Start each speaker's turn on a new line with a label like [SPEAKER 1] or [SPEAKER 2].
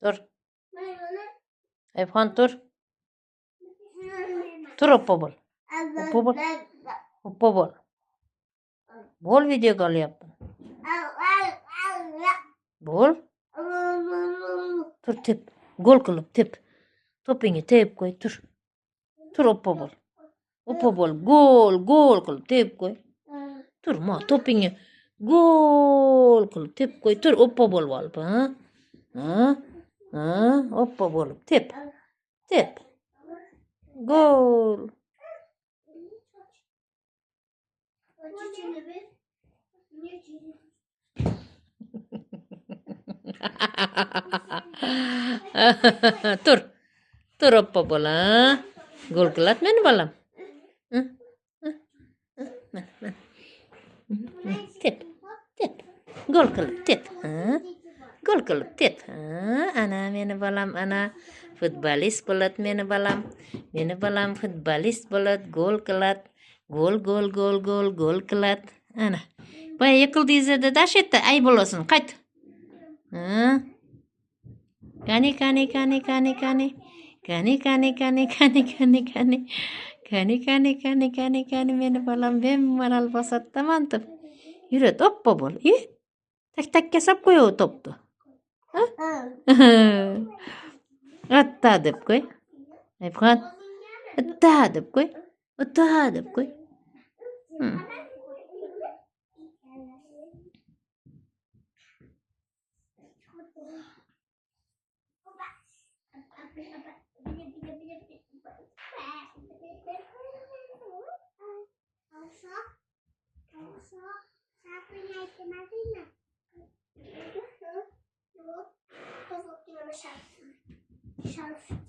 [SPEAKER 1] Dur. Eyüphan dur. Dur oppa bol. Oppa bol. Oppa bol. Bol video call yaptım. Bol. Dur tep. Gol kılıp tep. Topini tep koy. Dur. Dur oppa bol. Oppa bol. Gol kılıp tep koy. Dur ma topini gol kılıp tep koy. Dur oppa bol valpa. Ha? Oppa bolup tep. Tep. Gol. Tur. Tur oppa bola. Gol kılat meni balam. Tep. Tep. Gol kılıp tep. Gol kılıp tep. Ana meni balam ana futbolist bolat meni balam. Meni balam futbolist bolat. Gol kılat. Gol kılat. Ana. Baya yıkıldı izledi daş etti. Ay bolasın. Kayt. Kani. Meni balam ben maral basat mantap. Yürü toppa bol. Tak kesap koy o toptu. Atta dep koy. Eyüphan. Atta dep koy.
[SPEAKER 2] Şarf.